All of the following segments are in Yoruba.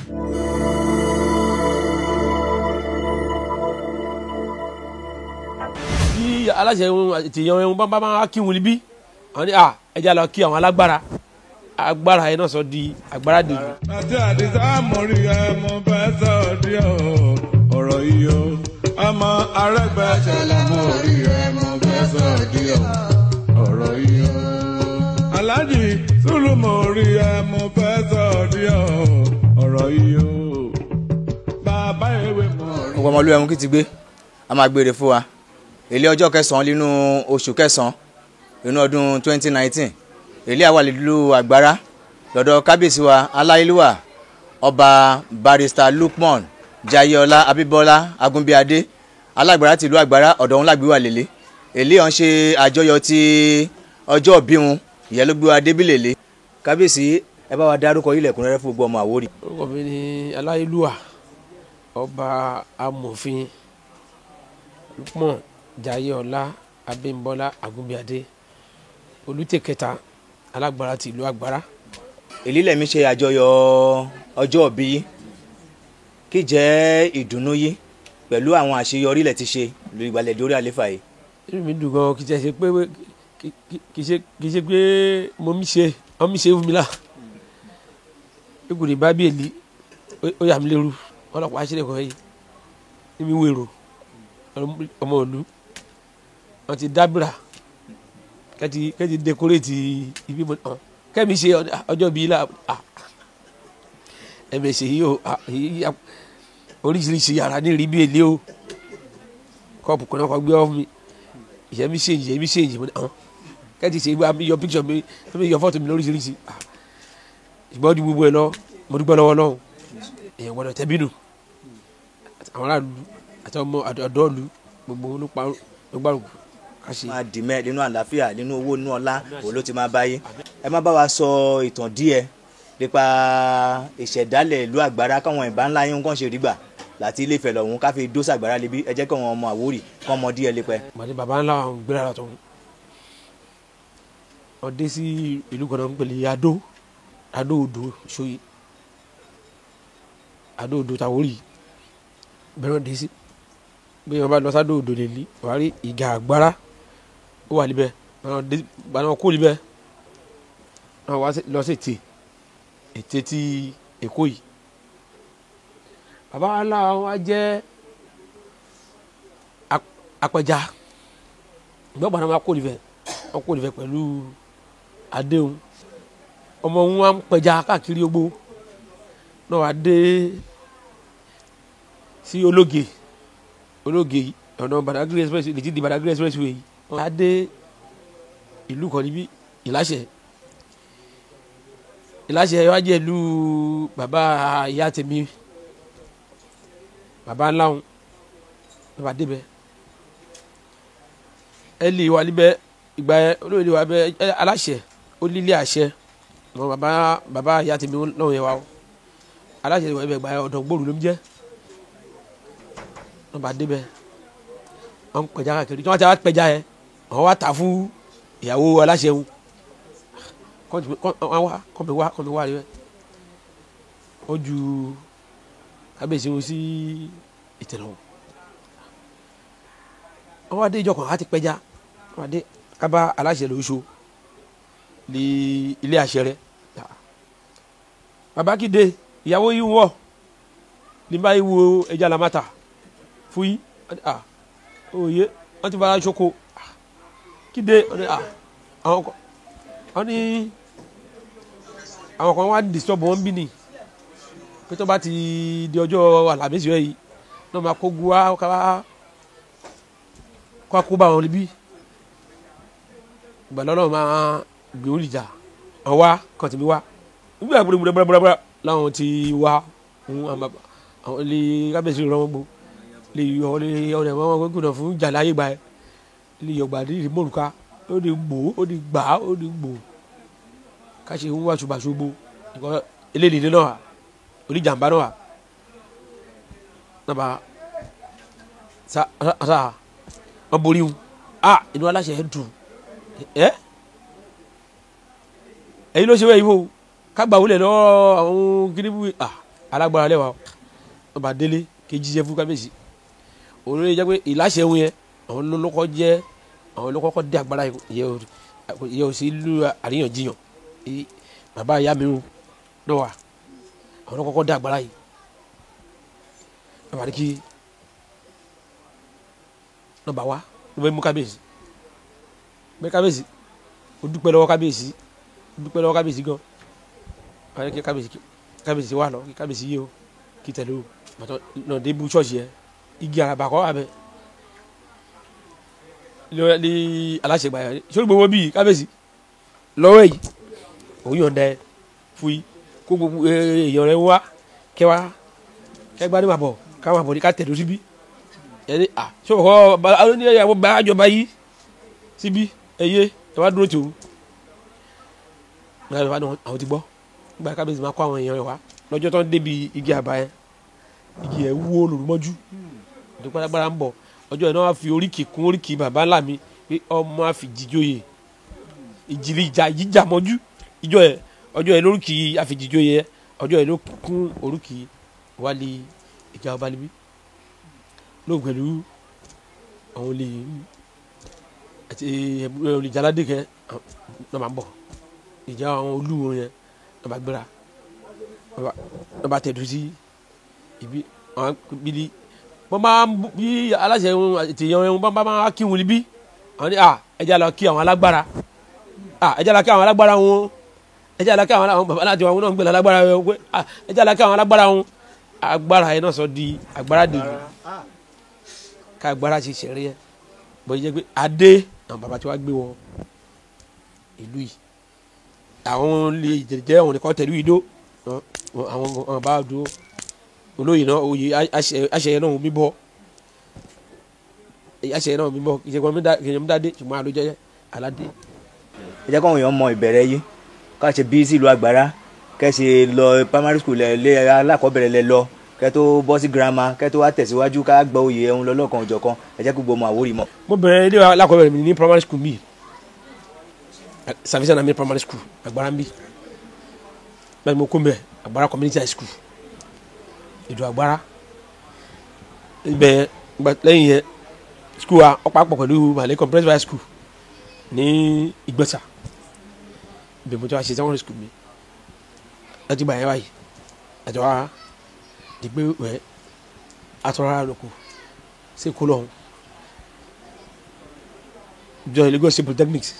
bí aláṣẹ tèèyàn ẹ̀hún bá máa kí wọn níbí àwọn ní ẹja lọ kí àwọn agbára yẹn náà sọ di agbára dèjì. àti àdìsá mọ̀rí ẹ̀ mo fẹ́ sọ díẹ̀ ọ̀rọ̀ yìí o ọmọ Arẹ́gbẹ́ṣọlá mọ̀rí ẹ̀ mo fẹ́ sọ díẹ̀ ọ̀rọ̀ yìí o Alhaji Sùlù mọ̀rí ẹ̀ mo fẹ́ sọ díẹ̀ ọ̀rọ̀ yìí o bàbá ewé mọ̀rí. ọmọ olú ẹ̀mú kí ti gbé a máa gbére fún wa èlé ọjọ́ kẹsàn-án nínú oṣù kẹsàn-án nínú ọdún 2019 èlé àwàlélú àgbára lọ́dọ̀ kábíyèsí wa aláìlúwà ọba barrister Lukman Jayéọlá Abímbọ́lá Agúnbíadé alágbára tìlú àgbára ọ̀dọ̀ òun lágbèwà lélẹ̀ èlé ọ̀hún ṣe àjọyọ̀ ti ọjọ́ òbí wọn ìyẹn ló gbé wa débí lélẹ̀ kábíyèsí ẹ bá wa dárúkọ ilẹ̀ ẹ̀kúnrẹ́rẹ́ fún gbogbo ọmọ Àwórì. orúkọ mi ni aláìlúwà ọba amòfin Lukman Jayéọlá Abímbọ́lá Agúnbíadé olùtẹ̀ kẹta alágbára ti ìlú àgbára. èlé lẹ́mí ṣe àjọyọ̀ ọjọ́ òbí yìí kí jẹ́ ìdùnnú yìí pẹ̀lú àwọn àṣeyọrí ilẹ̀ ti ṣe lórí ìgbàlẹ̀ dórí àléfà yìí. inú mi dùn gan kì í ṣe pé kì í ṣe pé wọ́n mi ṣe fún mi là ikùn ní bábíyèlì ó yà mí lérú ọlọ́pàá aṣílẹ̀ kan yìí níbi wèrò ọmọ ìlú wọn ti dábìrà kẹ́ti dẹkọrẹ́tì ibi mọ́ kẹ́mi ṣe ọjọ́ bíi la ẹ̀mẹ̀ ṣe yìí o oríṣiríṣi yàrá ní ìrí bí èlé o kọ́ọ̀pù kan náà kọ́ gbé ọ́ fún mi ìyẹ́mi ṣe ìyẹ́ mọ́ kẹ́ti ṣe ibà mi yọ píkṣọ̀ mi yọ fọ́tò mi lóríṣiríṣi ìgbọ́ ju gbogbo ẹ̀ lọ mo dúpẹ́ lọ́wọ́ náà èèyàn gbọ́dọ̀ tẹ́bínú àwọn aráàlú àti ọmọ àdọ́ọ̀lù gbogbo ló gbárùkù máa dì mẹ́ nínú àlàáfíà nínú owó nínú ọlá òun ló ti máa báyé. ẹ má bá wa sọ ìtàn díẹ̀ nípa ìṣẹ̀dálẹ̀ ìlú àgbára káwọn ìbá ńlá yín kàn ṣe rí gbà láti ilé Ifẹ̀ lọ́hùn ká fi dóṣà àgbára lébi ẹ jẹ́ káwọn ọmọ Àwórì kán mọ díẹ̀ lépẹ́. màdé baba ńlá àwọn gbéra lọ tọ̀hún wọ́n dé sí ìlú kan náà ń pèlè Adó Odò Ṣóyí Adó Odò Tàwórì bẹ́ẹ̀ wọ́n dé sí bí wọ́n bá lọ sádó Odò lè ní wàá rí ìgà àgbára ó wà níbẹ̀ àwọn kó níbẹ̀ àwọn wá lọ sí ètè ti Èkó yìí bàbá ńlá wa jẹ́ apẹja ìgbọ́gbà náà wọ́n kó níbẹ̀ pẹ̀lú adéhùn ọmọ wọn wá ń pẹja káàkiri ogbó náà wá dé sí ológe ọ̀nà Badagry express lè ti di Badagry express way yìí wọ́n á dé ìlú kan níbí Ìláṣẹ wá jẹ́ ìlú bàbá ìyá tèmi bàbá ńlá wọn bàbá débẹ̀ ẹ lè wà níbẹ̀ ìgbà yẹn olóyè wà bẹ aláṣẹ ó lílé àṣẹ wọn bàbá ìyá tèmi náà yẹ wa o aláṣẹ wà níbẹ̀ ìgbà yẹn ọ̀dọ̀ gbòòrò ló ń jẹ́ wọn bá débẹ̀ wọn ń pẹja káàkiri tí wọn ti wá pẹja yẹn wọn wá tà fún ìyàwó aláṣẹ wọn kọ́ mi wá rẹ wọ́n ju kábíyèsí wọn sí ìtẹ̀lẹ̀ wọn wọ́n wá dé ìjọ kan láti pẹja wọ́n wá dé kábà aláṣẹ lóṣù ní ilé àṣẹ rẹ bàbá Kídé ìyàwó yìí wọ̀ ní báyìí wo ẹja lamata fún yín òye wọ́n ti fara ṣoko Kídé wọ́n ní àwọn kan wá disturb wọn bí ni pé tó bá ti di ọjọ́ Àlàmísì yìí náà máa kó gu wá kó bá wọn níbí ìgbà lọ́nà máa gbé orí ìjà àwọn wá kàn tí mi wá nígbà gbọdọgbọdọgbọdọ láwọn ti wá àwọn ilé kábíyèsí rán wọn gbó lè yọ ọ̀rẹ́ wọn gbọ́dọ̀ fún ìjà láyé gbà ẹ́ lè yọgbà ní ìmọ̀lùká ó di gbò ó di gbà ó di gbò káṣe ń wá ṣùgbàṣùgbò nǹkan eléyìí náà oníjàmbá náà nàbà sa wọn borí wọn inú aláṣẹ ẹ dùn ẹyin ló ṣe wẹ̀ yìí wò kágbà wọlé lọ́wọ́ àwọn gíníbù alágbára lẹ́wà ọba délé kejì jẹ́ fún kábíyèsí òun ló jẹ́ pé ìláṣẹ wọn yẹn àwọn olókọ́ jẹ́ àwọn olókọ́ dé agbára ìyẹ ò sí ìlú àríyànjiyàn bàbá ìyá mi náà wà àwọn olókọ́ dé agbára yìí bàbá ní kí nọ́mbà wa ló bẹ mú kábíyèsí bẹ kábíyèsí ó dúpẹ́ lọ́wọ́ kábíyèsí gan wọ́n ní kí kábíyèsí wà lọ kí kábíyèsí yé o kí tẹ̀lé o bàtọ́ náà dé bu ṣọ́ọ̀ṣì yẹn igi àràbà kọ́ abẹ ní aláṣẹgbà yẹn sórí gbogbo bíi kábíyèsí lọ́wọ́ yìí òun yọ̀ǹda ẹ fún yìí kó gbogbo èèyàn rẹ wá kẹgbà ní màbọ̀ káwọn àbọ̀ ní ká tẹ̀lé síbí ẹni sọ̀kọ́ ní ẹ̀yàwó bá àjọba yìí síbí ẹ̀yẹ ẹ̀ wá dúró tòun àwọn ti gbọ́ nígbà kábíyèsí máa kó àwọn èèyàn rẹ̀ wá lọ́jọ́ tó ń débi igi àbá yẹn igi ẹ̀ wúwo lòlùmọ́jú ìdúpẹ́ lágbára ń bọ̀ ọjọ́ yẹn náà wá fi oríkì kún oríkì bàbá ńlá mi pé ọmọ àfìjìjòyè ìjìlì ìjà mọ́jú ọjọ́ yẹn lóríkì àfìjìjòyè ọjọ́ yẹn ló kún oríkì wálé ìjà ọba níbí lóògùn pẹ̀lú àwọn olè àti olùjàládé kẹ náà máa ń bọ̀ ìjà àwọn olúwo yẹn náà bá gbéra náà bá tẹ̀dú sí ibi àwọn bíi wọ́n máa bí aláṣẹ ètèyàn wọn bá máa kí wọn níbí àwọn ní ẹja lọ kí àwọn alágbára ẹja lọ kí àwọn alágbára wọn ẹja lọ kí àwọn bàbá láti wọn náà ń gbé alágbára wọn pé ẹja lọ kí àwọn alágbára wọn agbára yẹn náà sọ di agbára dèjò ká agbára ṣe ṣẹ̀rí yẹn bọ́ jẹ́ pé adé àwọn bàbá tí wàá gbé wọn ìlú yìí àwọn lè jẹ́ àwọn nìkan tẹ̀lé ìdó àwọn bá dúró olóyè náà oyè àṣeyẹ náà mi bọ́ àṣeyẹ náà mi bọ́ ìṣègùn mi dáadé ṣùgbọ́n àlọ́ jẹ́ aládé. ẹ jẹ́ káwọn èèyàn mọ ìbẹ̀rẹ̀ yìí ká ṣe bí sílùú àgbàrá kẹ́ ṣe lọ primary school lé alákọ̀ọ́bẹ̀rẹ̀ lẹ lọ kẹ́ tó bọ́ sí girama kẹ́ tó wá tẹ̀síwájú ká gbọ́ oyè ẹ̀hún lọ́lọ́kan òjọ̀kan ẹ jẹ́ kí gbogbo ọmọ Àwórì mọ̀. mo bẹ̀rẹ̀ ilé alákọ̀ọ́bẹ̀rẹ̀ mi ní primary school mi Salvation Army primary school àgbàrá mi bẹ́ẹ̀ mo kó mbẹ́ àgbàrá community high school ìdù àgbára ibẹ̀ lẹ́yìn yẹn skul wa ọ̀pápọ̀ pẹ̀lú Malay Comprehensive High School ní Ìgbẹ́sà ibẹ̀ mo ti wá ṣe secondary school mi láti gbà yẹn báyìí àti wá dìgbé wẹ̀ atọ́ra lóko ṣe kó lọ́hùn jọ Lagos State Polytechnics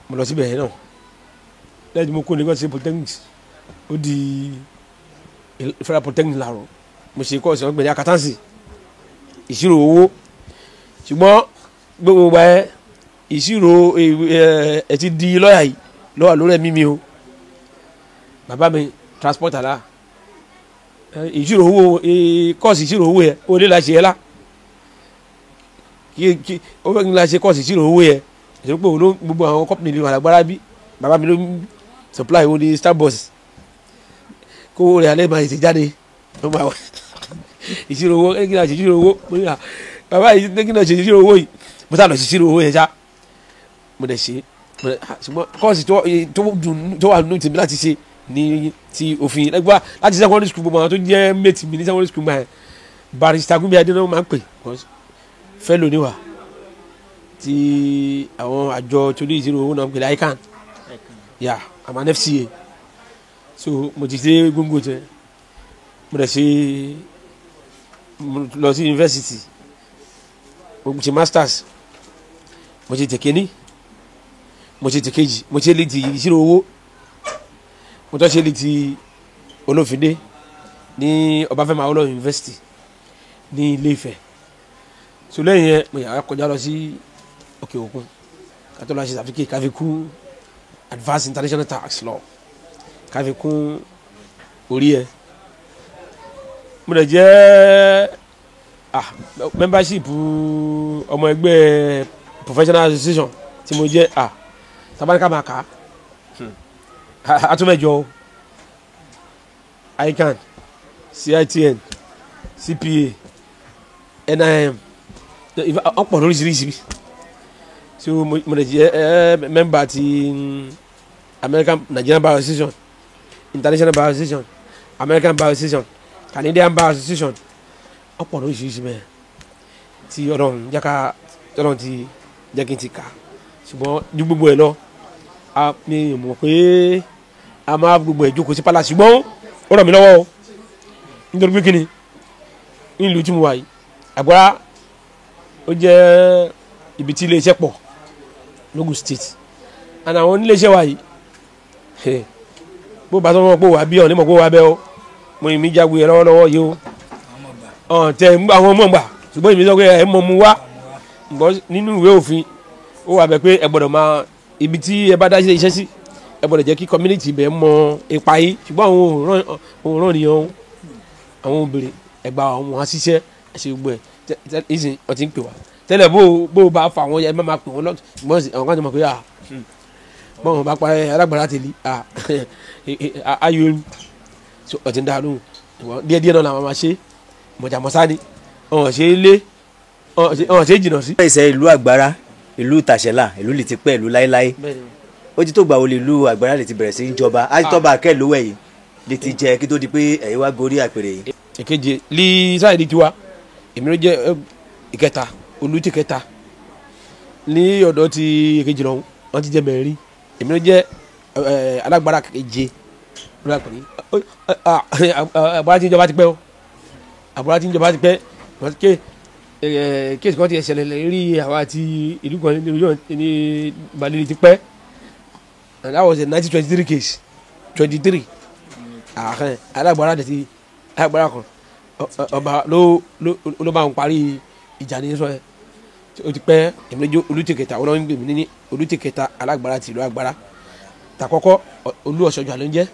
mo lọ síbẹ̀ yẹn náà lẹ́yìn tí mo kó Lagos State Polytechnics ó di Federal Polytechnic làárọ̀ mo ṣe kọ́ọ̀sì wọn gbẹ̀dẹ̀ akatansi ìṣirò owó ṣùgbọ́n gbogbo gba ẹ ìṣirò ẹ ti di lọ́ọ̀yà yìí lọ́wọ́ lórí ẹ̀mí mi o bàbá mi transport àlá ìṣirò owó kọ́ọ̀sì ìṣirò owó yẹ ó lè la ṣe yẹ la kí ó fẹ́ kí n la ṣe kọ́ọ̀sì ìṣirò owó yẹ ìṣirò pé gbogbo àwọn kọ́pìnì ìlú àlágbára bí bàbá mi ló supply owó ní Starbucks kó rẹ̀ alẹ́ máa ṣe jáde ló máa wá ìṣirò owó kí náà ṣe ìṣirò owó mo ní à bàbá yìí kí náà ṣe ìṣirò owó yìí mo sá lọ sí ìṣirò owó yẹn já mo dẹ̀ ṣe ṣùgbọ́n kọ́ọ̀sì tó wà nínú tèmi láti ṣe ní ti òfin ẹgbẹ́ láti secondary school gbogbo àwọn tó jẹ́ mate mi ní secondary school gbà yẹn barrister Gúnmi Adé náà máa ń pè fellow níwà tí àwọn àjọ tó ní ìṣirò owó náà ń pè ní ICAN yà I'm an FCA so mo ti ṣe gbogbo jẹ mo dẹ̀ ṣe lọ sí university mo ṣe masters mo ṣe tẹ̀kẹ́ni mo ṣe tẹ̀kẹ́jì mo ṣe lè ti ìṣirò owó mo tọ́ ṣe lè ti Olófindé ní Ọbáfẹ́mi Awólọ́wọ̀ university ní Ilé-Ifẹ̀ so lẹ́yìn yẹn mo yàrá kọjá lọ sí òkè òkun kátó lọ ṣe certificate káfí kún advanced international tax law káfí kún orí ẹ mo lè jẹ́ membership ọmọ ẹgbẹ́ professional association tí mo jẹ́ tabanika máa kà á atúmẹ̀jọ ICAN CITN CPA NIM ọ̀pọ̀ lóríṣiríṣi so mo lè jẹ́ member ti American Nigerian Bar Association International Bar Association American Bar Association, Canadian Bar Association ọ̀pọ̀ lóríṣiríṣi bẹ́ẹ̀ tí ọlọ́run ti jẹ́ kí n ti kà ṣùgbọ́n ju gbogbo ẹ̀ lọ mi mọ̀ pé a máa gbogbo ẹ̀ jókòó sí palace ṣùgbọ́n ó ràn mí lọ́wọ́ o nítorí pé kí ni nílùú tí mo wà yìí Àgbàrá ó jẹ́ ibi tí iléeṣẹ́ pọ̀ lógùn state and àwọn oníléeṣẹ́ wa yìí bó bá sọ pé wà bí ọ̀nìmọ̀ pé wà bẹ́ ọ mo ì mí jágbe ẹ lọ́wọ́lọ́wọ́ yìí o tẹ àwọn ọmọ gbà ṣùgbọ́n ìmí sọ pé ẹ mọ̀ mu wá nínú ìwé òfin ó wà bẹ́ pé ẹ gbọ́dọ̀ máa ibi tí ẹ bá dá iṣẹ́ sí ẹ gbọ́dọ̀ jẹ́ kí community bẹ́ẹ̀ mọ ipa yìí ṣùgbọ́n àwọn òòrùn nìyẹn àwọn obìnrin ẹgbà àwọn aṣiṣẹ́ ẹ̀ṣẹ̀ gbogbo ẹ̀ ìsìn ọtí ń pè wá tẹ́lẹ̀ bó bá fa àwọn ẹ má pè wọ́n lọ́tọ̀ ṣùgbọ́n àwọn kan ti mọ̀ pé bọ́n bá pa Alágbára tẹ̀lé ayò eru ọtí ń dá lóhùn díẹ̀díẹ̀ náà làwọn máa ṣe mọ̀jàmọ́sá ni ọ̀hún ṣe é lé ọ̀hún ṣe é jìnnà sí. ìṣe ìlú Àgbàrá ìlú Tàṣẹ́là ìlú lè ti pẹ́ ìlú láéláé ó ti tó gbà wọlé ìlú Àgbàrá lè ti bẹ̀rẹ̀ sí í jọba àtitọ́ba akẹ́lówó yìí lè ti jẹ kí tó di pé ẹ̀yin wá gorí àpèrè yìí. ìkeje lí sáìdì tiwa èmi ló jẹ́ ìkẹta olú ti kẹta ní ọ̀dọ̀ ti ìkejì lọ́hún wọ́n ti jẹ́ mẹ́rin èmi ló jẹ́ Alágbára keje ló àpèrè Àgbàrá tí ń jọba ti pẹ́ o Àgbàrá tí ń jọba ti pẹ́ wọ́n ti kéèsì kan ti ṣẹlẹ̀ rí àwọn àti ìlú kan ní Ìbàdàn ti pẹ́ and that was a 1923 case 23 Alágbára dẹ̀ Alágbára kan ọba ló bá wọn parí ìjà ní sọ ẹ ó ti pẹ́ ìmọ̀lẹ́jọ́ Olùtẹ̀kẹta wọn ń gbè mí ní Olùtẹ̀kẹta Alágbára ti ìlú Àgbàrá tàkọ́kọ́ Olú Ọ̀ṣọ́jà ló ń jẹ́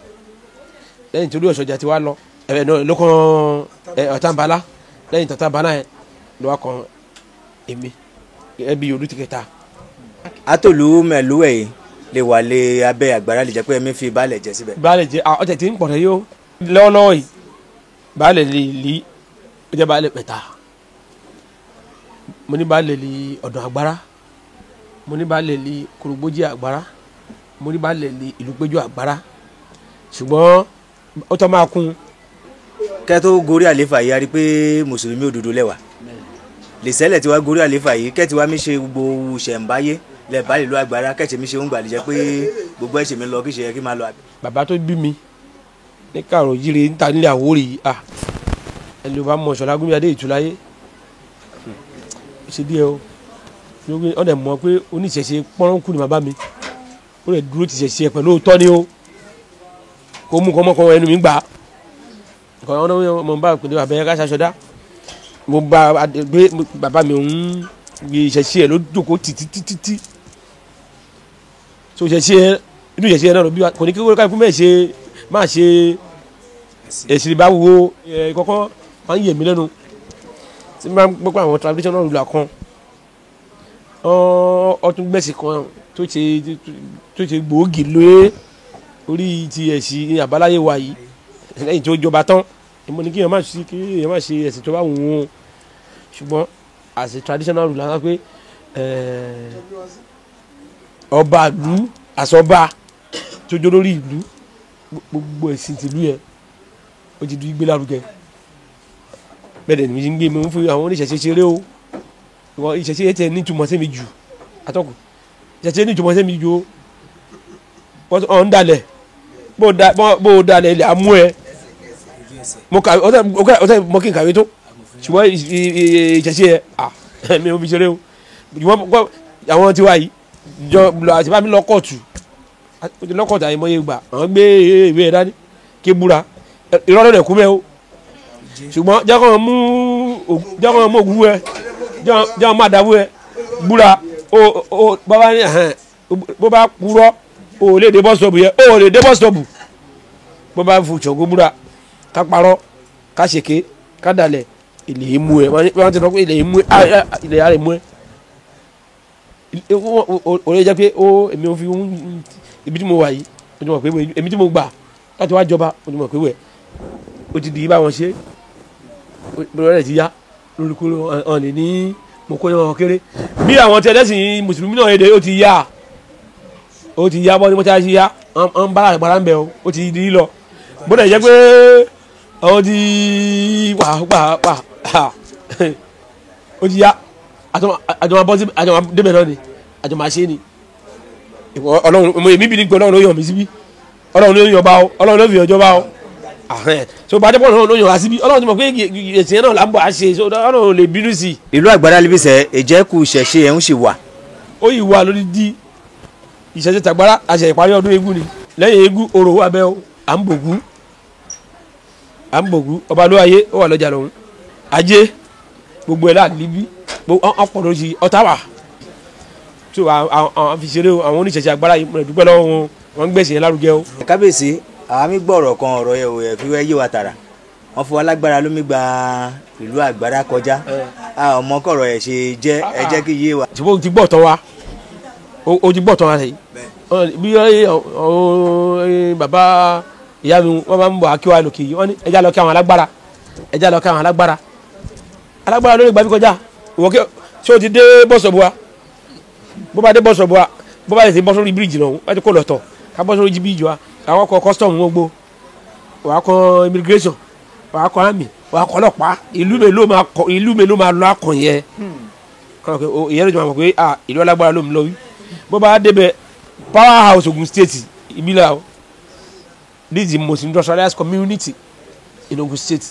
lẹ́yìn tí Olú Ọ̀ṣọ́jà ti wá lọ ẹ̀rẹ̀ náà ló kàn Ọ̀tàǹbálá lẹ́yìn tọ̀tàǹbálá yẹn ló wá kan èmi ẹbí Olùtẹ̀kẹta. atolu mẹ́lúwẹ̀ yìí lè wà lé abẹ́ Àgbàrá lè jẹ́ pé ẹ̀mí fi baálẹ̀ jẹ síbẹ̀. baálẹ̀ jẹ ọ̀tẹ̀ tí ń pọ̀ rẹ̀ yóò lọ́wọ́lọ́wọ́ yìí baálẹ̀ lè lí ó jẹ́ baálẹ̀ pẹ̀ta mo ní baálẹ̀ lè ọ̀dọ̀ Àgbàrá mo ní baálẹ̀ lè Kòrògbójì Àgbàrá mo ní baálẹ̀ lè Ìlúpéjú Àgbàrá ṣùgbọ́n ó tọ́ máa kún. kẹ́ tó gorí àléfà yìí a rí pé mùsùlùmí òdodo lẹ́wà lè sẹ́lẹ̀ tí wàá gorí àléfà yìí kẹ́ tí wàá mi ṣe gbogbo ṣẹ̀ǹbáyé lẹ bá lè lo Àgbàrá kẹ́tì mi ṣe ń gbà lè jẹ́ pé gbogbo ẹ̀ṣẹ̀ mi lọ kí ṣe yẹ kí máa lọ àbí. bàbá tó bí mi ní kàrò jíire níta nílé Àwórì ẹni bá mọ Ṣọlá Gúnmíadé Ìtúláyé ṣe díẹ̀ o ọ̀dẹ̀ mọ̀ pé oníṣẹ̀ṣe pọ́nrọ́kù ni bàbá mi ó lè dúró ti ṣẹ̀ṣe ẹ̀ pẹ̀lú òótọ́ ni o kó mú kọ́mọ́kọ́ ẹnu mi gbà nǹkan ọ̀nà mo bá pèlè bàbá yẹn ká ṣaṣọdá mo bá gbé bàbá mi òun gbé ìṣẹ̀ṣe ẹ̀ ló jókòó títí so ìṣẹ̀ṣe inú ìṣẹ̀ṣe náà ló bí wa kò ní kí wọ́n fún bẹ́ẹ̀ máa ṣe èsì bá wo kọ́kọ́ máa ń yẹ̀ mí lẹ́nu tí máa ń gbọ́ pé àwọn traditional ruler kan ọtún gbẹ̀sì kan tó ṣe gbòógì lóye orí ti ẹ̀sìn àbáláyé wa yìí lẹ́yìn tó jọba tán ìmọ̀ ní kí èèyàn má ṣe ẹ̀sìn tó bá wù wọ́n ṣùgbọ́n as a traditional ruler wọ́n pé ọba ìlú àsọba tó jó lórí ìlú gbogbo ẹ̀sìn tìlú yẹn ó ti di gbé lárugẹ bẹ́ẹ̀ ni mi ti ń gbé mi ń fún àwọn oníṣẹ̀ṣe ṣeré o ìwọ ìṣẹ̀ṣe yẹn tẹ̀ ní ìtumọ̀ sẹ́mi jù atọ́kùn ìṣẹ̀ṣe ní ìtumọ̀ sẹ́mi jù o ọ̀ ń dalẹ̀ bó o dalẹ̀ ilẹ̀ amú ẹ mo kàwé ọ̀tẹ̀ mọ kí n kàwé tó ṣùgbọ́n ìṣẹ̀ṣe yẹn mi ò fi ṣeré o ṣùgbọ́n àwọn tiwa yìí àti bá mi lọ kóòtù lọ́kọ̀tà àìmọye gbà àwọn gbé ìwé ẹ̀ dání kí búra ìrọ́lẹ́ rẹ̀ kú mẹ́ o ṣùgbọ́n jákọ́ mú ògùn ẹ jákọ́ má dáwó ẹ búra bàbá ní bó bá purọ́ o lè dé bọ́sítọ̀bù yẹ o lè dé bọ́sítọ̀bù bó bá fò ṣọ̀gbọ́ búra ká parọ́ ká ṣèké ká dalẹ̀ ilẹ̀ imú ẹ wọ́n ti sọ pé ilẹ̀ imú ẹ ilẹ̀ yàrá imú ẹ o lè jẹ́ pé èmi ò fi ibi tí mo wà yìí o ti mọ̀ pé èmi tí mo gbà láti wá jọba o ti mọ̀ pé wẹ̀ o ti di bá wọn ṣe bọ́lá rẹ̀ ti yá lórí kúrò ọ̀nì ní mo kó yan kéré bí àwọn tí ẹlẹ́sìn mùsùlùmí náà èdè ó ti yá bọ́ ní mo ti yá ń bá àgbàrá ń bẹ̀ o ó ti di lọ bọ́dọ̀ jẹ́ pé àwọn ti wà ó ti yá àjọmọ̀ bọ́ sí àjọmọ̀ débẹ̀ náà ni àjọmọ̀ àṣẹ ni ọlọ́run mo èmi bí ní pé ọlọ́run ló yàn mí síbí ọlọ́run ló yàn bá ọ ọlọ́run ló fi ọjọ́ bá ọ so bá dẹ́pọ̀ ọlọ́run ló yàn wá síbí ọlọ́run ti mọ̀ pé èsì yẹn náà là ń bọ̀ àṣẹ so ọlọ́run lè bínú sí i. ìlú Àgbàrá Libisẹ̀ ìjẹ́kù ṣẹ̀ṣẹ̀ ẹ̀ ń ṣì wà. ó yìí wà lórí di ìṣẹ̀ṣẹ̀ tàgbára àṣẹ ìparí ọdún eégún ni lẹ́yìn eégún orò wà bẹ́ẹ̀ à ń bògú ọba ló ayé ó wà lọ́jà lọ́hún ajé gbogbo ẹ̀ láà níbí ọ̀pọ̀ lórí ọ̀tá wà so àwọn fi ṣeré àwọn oníṣẹ̀ṣẹ̀ Àgbàrá yìí mo dúpẹ́ lọ́wọ́ wọn gbẹ̀sìn yẹn lárugẹ o. kábíyèsí àwa mi gbọ́ ọ̀rọ̀ kan ọ̀rọ̀ yẹn ò yẹ fi wẹ́ yé wa tààrà wọ́n fún wa lágbára lómi gba ìlú Àgbàrá kọjá ọmọ kọ̀rọ̀ ẹ̀ ṣe jẹ́ ẹ jẹ́ kí yé wa. ṣùgbọ́n o ti gbọ́ tán wa o ti gbọ́ tán wa rẹ̀ bí bàbá ìyá mi wọ́n máa ń bọ̀ akíwá lòkè yìí wọ́n ní ẹja lọ kí àwọn alágbára alágbára lórí ìgbà bí kọjá ìwọ kí ṣé o ti dé bọ́sọ̀bù wa bó bá dé bọ́sọ̀bù wa bó bá yẹ ti bọ́ sórí bíríìjì náà wọ́n ti kó lọ́tọ̀ ká bọ́ sórí bíríìjì wa àwọn ọkọ̀ custom gbogbo wàá kọ immigration wàá kọ army wàá kọ ọlọ́pàá ìlú mélòó máa lọ akàn yẹ ìyẹn ló ti máa mọ̀ pé ìlú alágbára ló ń lọ wí bó bá débẹ̀ power house Ogun State ìbílẹ̀ o this is the most industrialized community in Ogun State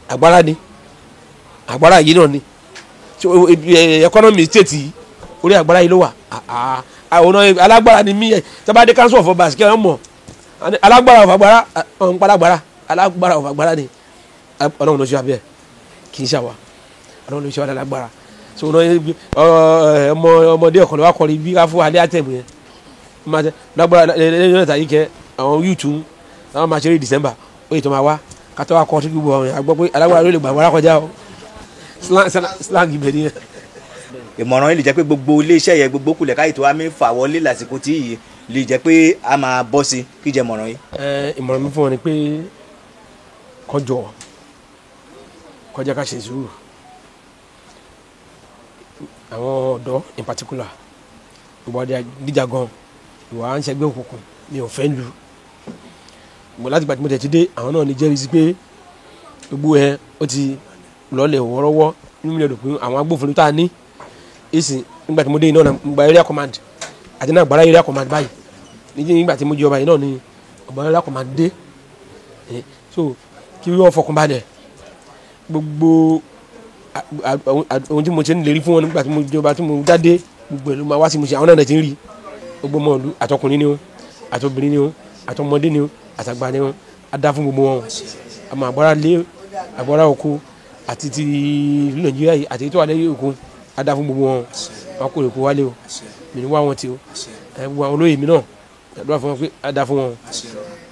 Àgbàrá ni Àgbàrá yìí náà ni so economy state yìí orí Àgbàrá yìí ló wà àwọn alágbára ni mí ẹ tábàdé council of obas kí wọn mọ alágbára of Àgbàrá ọ̀n palágbára alágbára of Àgbàrá ni ọlọ́run ló ṣe abẹ́ kì í ṣàwà ọlọ́run ló ṣe wà lágbára so ọmọdé ọkàn ló wà kọrin bí ká fún alẹ́ àtẹ̀mù yẹn lágbára lẹ́yìn náà yìí kẹ́ àwọn YouTube àwọn máa ṣeré December ó yẹ tó máa wá kátó wa kọ́ sí gbogbo àwọn àgbọ̀ pé alágbára ló lè gbà wọ́n kọjá o slang ibẹ̀ ni. ìmọ̀ràn yìí lè jẹ́ pé gbogbo iléeṣẹ́ yẹn gbogbo kulẹ̀ káyìí tó wá mí fà wọlé lásìkò tí yìí lè jẹ́ pé a máa bọ́ sí kí jẹ́ ìmọ̀ràn yìí. ìmọ̀ràn mi fún wọn ni pé kọjọ kọjá ká ṣe sùúrù àwọn ọ̀dọ́ in particular ìwà díjà gan ìwà ń ṣẹgbẹ́ òkùnkùn mi ò fẹ́ lu mo láti gbàtí mo tẹ̀ ti dé àwọn náà ní jẹ́rìí sí pé gbogbo ẹ̀ ó ti lọ́lẹ̀ wọ́rọ́wọ́ nínú ilé òdòpin àwọn agbófinró tá a ní èsì nígbà tí mo dé iná náà gba area command àti náà Àgbàrá area command báyìí nígbà tí mo jẹ ọba yìí náà ni ọba area command dé so kí wọ́n fọkàn balẹ̀ gbogbo ohun tí mo ṣe ń lérí fún wọn nígbà tí mo jẹ ọba tí mo jáde gbogbo ẹ̀ ló máa wá sí mo ṣe àwọn náà ti ń rí gbogbo ọmọ ìlú àtọkùnrin ni wọn àtọbìnrin ni wọn àtọmọdé ni wọn àtàgbà ni wọn á dá fún gbogbo wọn àmọ́ Àgbàrá lé Àgbàrá oko àti ti ìlú Nàìjíríà yìí àti tó wà lẹ́yìn òkun á dá fún gbogbo wọn wọn kò lè kó wálé o mi ní wá wọn ti o gbogbo àwọn olóyè mi náà àdúrà fún wọn pé á dá fún wọn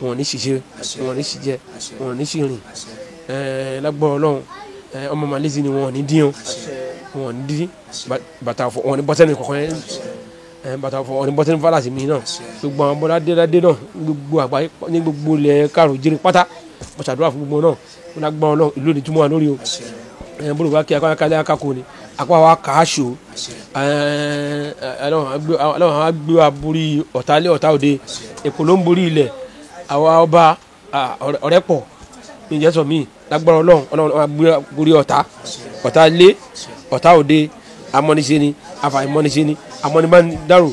wọn ò ní ṣiṣẹ́ wọn ò ní ṣìjẹ wọn ò ní ṣìrìn lágbára Ọlọ́run ọmọ màlẹ́sì ni wọn ò ní dín o wọn ò ní dín bàtà wọn ò ní bọ́tẹ́nì kọ̀ọ̀kan yẹn bàtà wọn ò ní bọ́tẹ́nì fàlàsì mi náà gbogbo àwọn bọ́lá dé náà gbogbo àgbáyé ní gbogbo ilẹ̀ karùn-ún jírí pátá mo ṣàdúrà fún gbogbo náà wọn lágbára Ọlọ́run ìlú ní túmọ̀ lórí o bolo wa kí akọ́kálẹ́ akáko ni akọ́ wa kà á ṣò ọlọ́run á gbé wa borí ọ̀tá lé ọ̀tá òde èkó ló ń borí ilẹ̀ àwa ọba ọ̀rẹ́ pọ̀ ní ìjẹ́sọ̀ míì lágbára ọlọ́run á gbé wa borí ọ̀tá lé ọ̀tá òde amọ́niṣe ni afàìmọ́niṣe ni amọ́nibánidárò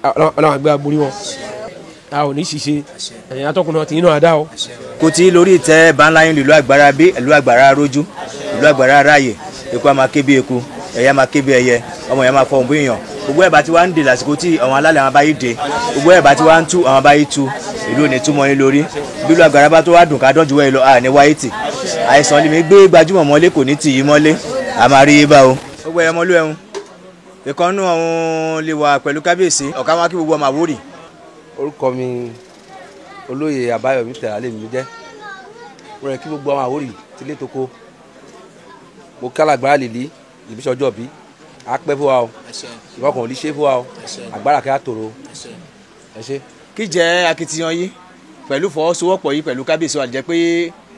ọlọ́run á gbé wa borí wọn a ò ní ṣiṣẹ́ ẹ̀yìn atọ́kùnrin ọ̀tí iná àdá o. kò tí lórí ìtẹ́ báńláyìn ìlú Àgbàrá bí ìlú Àgbàrá rójú ìlú Àgbàrá ráàyè eku a máa ké bí eku ẹ̀yà máa ké bí ẹyẹ ọmọ yẹn máa fọhùn bí èèyàn gbogbo ẹ̀ bá ti wá ń dè lásìkò tí àwọn alálẹ̀ àwọn abáyé dé gbogbo ẹ̀ bá ti wá ń tú àwọn abáyé tú ìlú òní túmọ̀ ní lórí bí ìlú Àgbàrá bá tó wá dùn ká dánjú wẹ̀ lọ àní wáyé tì àìsàn lè mi gbé gbajúmọ̀ mọ́lé kò ní tì yí mọ́lé a máa rí bá o. gbogbo ẹ̀ mọ́lú ẹ̀hún ìkànnù àwọn lè wà pẹ̀lú kábíyèsí ọ̀ká wọn kí gbogbo ọmọ àwórì. orúkọ mi olóyè Àbáyọ̀mí Tẹ̀rálé mi jẹ́ mo rẹ̀ kí gbogbo àwọn àwórì tilé toko mo kálá Àgbàrá lèlí ìbísọ̀ ọjọ́ bí a pẹ́ fún wa o ìwọ́n kan ò ní ṣe fún wa o Àgbàrá kí á tòrò ẹ ṣe. kí jẹ́ akitiyan yìí pẹ̀lú fọwọ́sowọ́pọ̀ yìí pẹ̀lú kábíyèsí wa jẹ́ pé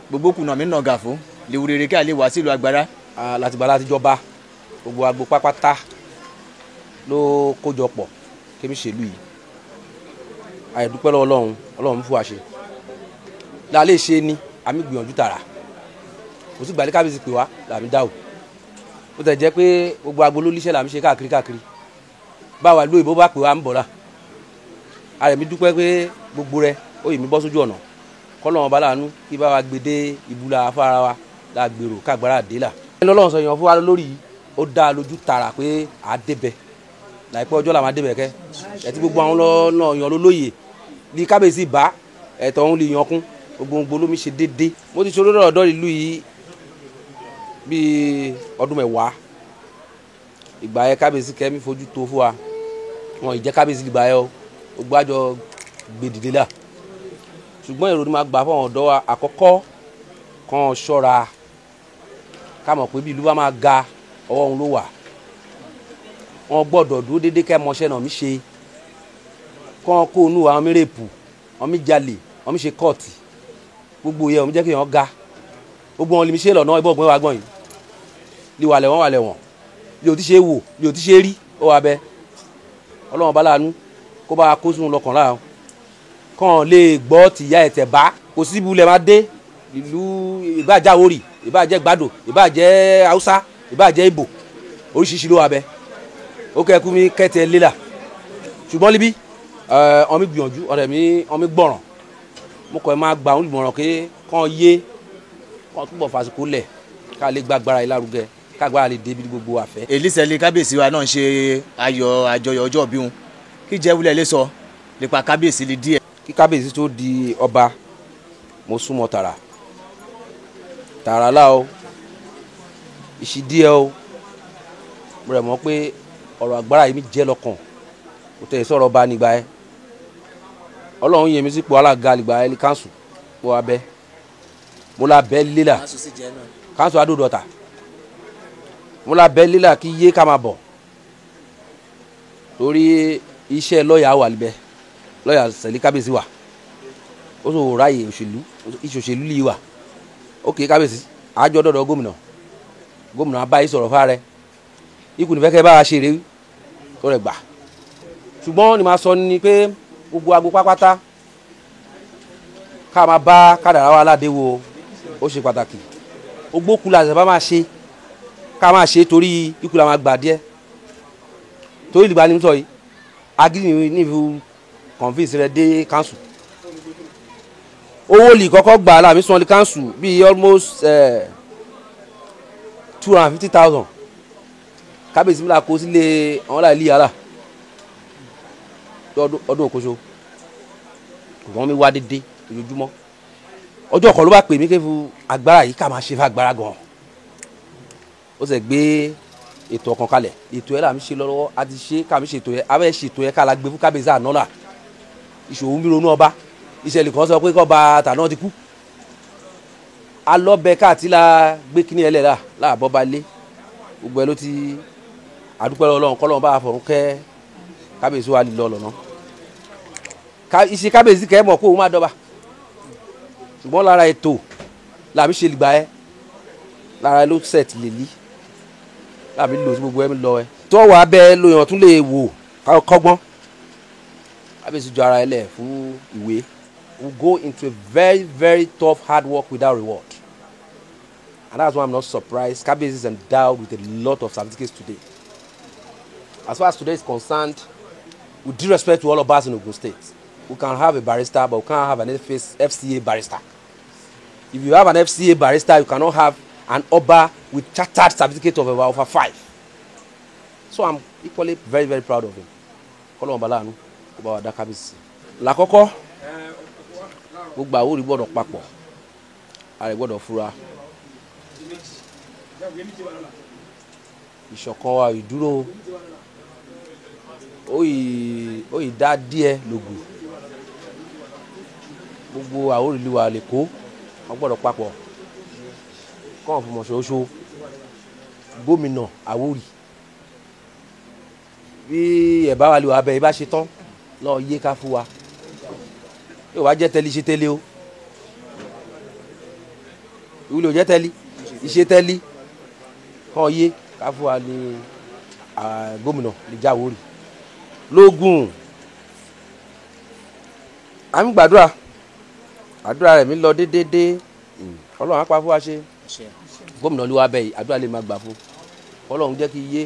gbogbo kùnà mí nàgà fún léwu rere kí a lè wá sílùú Àgbàrá. láti gbà láti jọba gbogbo agbo pápátá ló kójọ pọ̀ kébí ṣèlú yìí àìdúpẹ́ lọ́wọ́ Ọlọ́run fún wa ṣe la lè ṣe ni àmì gbìyànjú tààrà kò sí gbàlẹ́ kábíyèsí pè wá làmì dá o ó tẹ̀ jẹ́ pé gbogbo agbo lólíṣẹ́ làmì ṣe káàkiri báwa lóye bó bá pè wá ń bọ̀ la àrẹ̀mí dúpẹ́ pé gbogbo rẹ ó yìí mi bọ́ sójú ọ̀nà kọ́lọ́wọ́n bá láàánú kí bá wa gbèdé ìbúlà afárá wa la gbèrò kágbára àdélà. ẹni ọlọ́run sọ èèyàn fún wa lórí ó dá a lójú tààrà pé à á débẹ̀ láìpẹ́ ọjọ́ làwọn á débẹ̀ kẹ́ ẹ̀ tí gbogbo àwọn lọ́nà yan lólóye ní kábíyèsí bá ẹ̀tọ́ òun lè yan kún gbogbo lómi ṣe déédé. mo ti ṣe olórí ọ̀dọ́ ìlú yìí bíi ọdún mẹ́wàá ìgbà yẹn kábíyèsí kẹ́mi fojú tó fún wa wọn ìjẹ́ kábíyèsí ìgbà yẹn o gbogbo àjọ gbèdìdè là ṣùgbọ́n èrò ni máa gbà fún àwọn ọ̀dọ́ wa àkọ́kọ́ kan ṣọ́ra ká mọ̀ pé bí ìlú bá máa ga ọwọ́ òun ló wà wọn gbọ́dọ̀ dúró déédéé kẹ́ mọṣẹ́ náà mi ṣe kán kó inú àwọn mérèpù wọn mi jalè wọn mi ṣe kọ́ọ̀tì gbogbo yẹ wọn jẹ́ kí wọn ga gbogbo wọn lè mi ṣe lọ́nà ibọ̀ ọ̀gbọ́n wa gbọ́n yìí lè wàlẹ̀ wọn lè ò ti ṣe wò lè ò ti ṣe rí ó wà bẹ́ẹ̀ ọlọ́run bá láàánú kó bá kó sún lọ́kàn láàánú kàn lè gbọ́ tìyá ẹ̀tẹ̀ bá kò sí ibùlẹ̀ máa dé ìlú ìbàjẹ́ Àwórì ìbàjẹ́ Gbàdò ìbàjẹ́ Haúsá ìbàjẹ́ Ìbò oríṣiríṣi ló wà bẹ́ẹ̀ ó kẹ́kú mi kẹ́tẹ̀ lélà ṣùgbọ́n níbí ọmí gbìyànjú ọ̀rẹ́ mi ọmí gbọ̀ràn mo kọ́ ẹ máa gba àwọn olùmọ̀ràn pé kàn yé kàn túbọ̀ fàṣíkò lẹ̀ ká lè gbàgbára yìí lárugẹ kágbára lè débi gbogbo àfẹ́. èlísẹ̀lẹ̀ kábíyèsí wa náà ń ṣe àjọyọ̀ ọjọ́ bí wọn kí jẹ́ wúlẹ̀ lè sọ nípa kábíyèsí lè díẹ̀. kí kábíyèsí tó di ọba mo súnmọ́ tààrà lá o ìṣídìí ẹ o mo rẹ̀ mọ́ pé ọ̀rọ̀ àgbára yìí mi jẹ́ lọ́kàn kò tẹ̀ sọ̀rọ̀ ọba nígbà ẹ ọlọ́run yẹn mi sípò alága nígbà ẹ ní káńsù pọ̀ abẹ́ mo la bẹ́ lílà káńsù adódọ̀tà mo la bẹ́ lílà kí yé ká máa bọ̀ torí iṣẹ́ lọ́ọ̀yà wà níbẹ̀ lọ́ọ̀yà sẹ̀lí kábíyèsí wà ó sọ ráàyè ìṣòṣèlú lì wà ókè kábíyèsí àjọ dọ̀dọ̀ gómìnà abáyé sọ̀rọ̀ fáre ikú nífẹ̀ẹ́ kẹ́ bá wa ṣe eré tó rẹ̀ gbà ṣùgbọ́n ni màá sọ ni pé gbogbo agbo pápátá ká máa bá kádàrá wa aládé wo ó ṣe pàtàkì ogbó kú la ṣe bá máa ṣe ká máa ṣe torí ikú la máa gbà díẹ̀ torí ìdìbò ni mo sọ yìí agídí níbi convince rẹ dé council owó lì kọ́kọ́ gbà láàmì sọ́ọ́lì council bíi almost 250,000 kábíyèsí mi la kó sílé àwọn láì lì yàrá ọdún òkóso ṣùgbọ́n mi wá dédé ojoojúmọ́ ọjọ́ kan ló bá pè mí kéfu agbára yìí ká máa ṣe fún agbára gan ó sì gbé ètò ọkàn kalẹ̀ ètò yẹn là ń ṣe lọ́wọ́ a ti ṣe ká mi ṣètò yẹn abẹ́ ṣètò yẹn ká la gbé fún kábíyèsí ànọ́là ìṣòwò mi ronú ọba ìṣẹ̀lẹ̀ kan sọ pé kọ́ba tàná ti kú alọ́bẹ káàtì la gbé kíní ẹlẹ́ la láàbọ̀ bá lé gbogbo ẹ ló ti àdúpẹ́ Ọlọ́run kọ́lọ́run bá fọ̀rún kẹ́ kábíyèsí wa lọ lọ́nà ìṣe kábíyèsí kẹ́ mọ̀ kó o má dọ́ba ṣùgbọ́n lára ètò làmí ṣe lìgbà ẹ lára ló sẹ̀tì lè lí làmí lò sí gbogbo ẹ lọ ẹ tó wà bẹ́ẹ̀ lóyún tún lè wò kọ́gbọ́n kábíyèsí ju ara ẹ lẹ̀ fún ìwé we go into a very very tough hard work without reward and that's why I'm not surprised kábíyèsí is endowed with a lot of certificates today. As far as today is concerned, with due respect to all of us in Ogun State, we can have a barrister, but we can't have an FCA barrister. If you have an FCA barrister, you cannot have an Oba with chartered certificate of over 5. So I'm equally very, very proud of him. Kọ́lọ́run balanu kó bá wa dá kábíyèsí. Lákọ́kọ́, gbogbo Àwórì gbọ́dọ̀ papọ̀, ààrẹ gbọ́dọ̀ fura. Ìṣọ̀kan wa ìdúró ó yìí dá díẹ̀ lògùn gbogbo Àwórì ìlú wa lè kó wọ́n gbọ́dọ̀ papọ̀ kọ́ fún mọ̀ṣọ́ṣọ́ gómìnà Àwórì bí ẹ̀bá wa lè wà bẹ́ẹ̀ bá ṣe tán lọ yé ká fún wa yóò wá jẹ́ tẹ́lí ṣe tẹ́lí o ìwúlò jẹ́ tẹ́lí ìṣe tẹ́lí kọ́ yé ká fún wa ní gómìnà lè já Àwórì lógún àmì gbàdúrà àdúrà rẹ̀ mi lọ déédéé ọlọ́run á pa fún wa ṣe gómìnà olúwa bẹ́ẹ̀ yìí àdúrà lè máa gbà fún ọlọ́run jẹ́ kí iye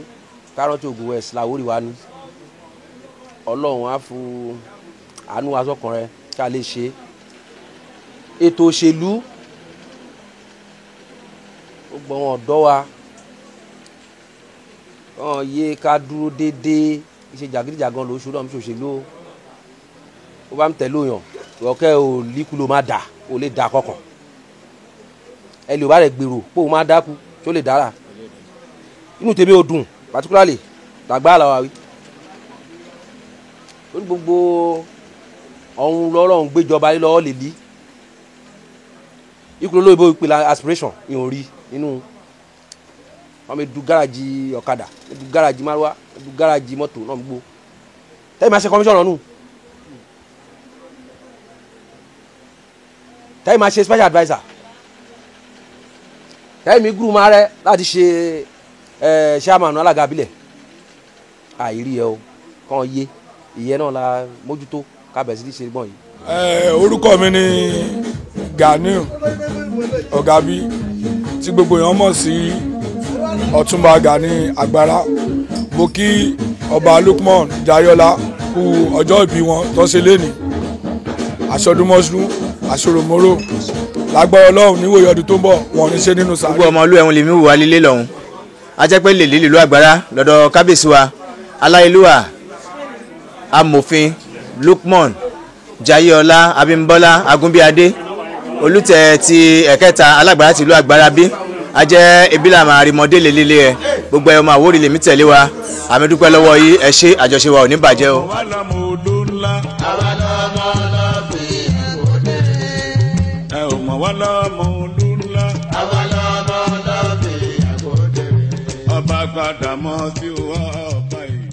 kárọ́tì Ògùn West làwórì wa ní ọlọ́run á fún àánú wa sọ́kàn rẹ̀ kí a lè ṣe ètò òṣèlú gbogbo wọn ọ̀dọ́ wa wọn yé ká dúró déédéé ìṣe jàgídíjàgan lóṣù náà mi ṣòṣèlú ó bá ń tẹ̀lé òyàn ìwọ́kẹ́ ò líkú ló má dà ó lè dà kọ̀ọ̀kan ẹ lè ò bá rẹ̀ gbèrò pé òun máa dákú tí ó lè dára inú tèmi ò dùn particularly tàgbà àlàwà wí ó ní gbogbo ọ̀hún lọ́rọ̀ ń gbéjọba lé lọ́wọ́ lè lí ikú lóyìnbó ìpìlẹ̀ aspiration ìhùn rí nínú wọn mi du gáràjì ọ̀kadà mi du gáràjì márùwá mi du gáràjì mọ́tò náà gbó tẹ́yìn máa ṣe commission nù tẹ́yìn máa ṣe special adviser tẹ́yìn mi gúrú máa rẹ láti ṣe chairman alága abilẹ̀ àìrí ẹ o kàn yé ìyẹn náà la mójútó kábẹ̀ sí ṣe gbọ́n yìí. Orúkọ mi ni Ganiu Ọ̀gábí tí gbogbo èèyàn mọ̀ sí Ọ̀túnba Gani Agbára. Mo kí ọba Lukman Jayọlá kú ọjọ́ ìbí wọn tó ṣe léni aṣọdúnmọ́sún aṣọròmọ́rò lágbára Ọlọ́run níwòye ọdún tó ń bọ̀ wọn ní ṣe nínú sáré. gbogbo ọmọ olú ẹ̀hún lèmi wù wá lílé lọ́hùn a jẹ́ pé lèlé lílo Àgbàrá lọ́dọ̀ kábíyèsí wa aláyélúwà amòfin Lukman Jayọlá Abímbọ́lá Agúnbíadé olùtẹ̀ ti ẹ̀kẹta alágbára tìlú Àgbàrá bí a jẹ́ ebílà máa rí mọ́dé lélẹ́lẹ́ ẹ̀ gbogbo ẹ̀ ọmọ Àwórì lèmi tẹ̀lé wa àmì dúpẹ́ lọ́wọ́ yìí ẹ ṣé àjọṣe wa ò ní bàjẹ́ o. ọba padà mọ́ sí wa ọba yìí.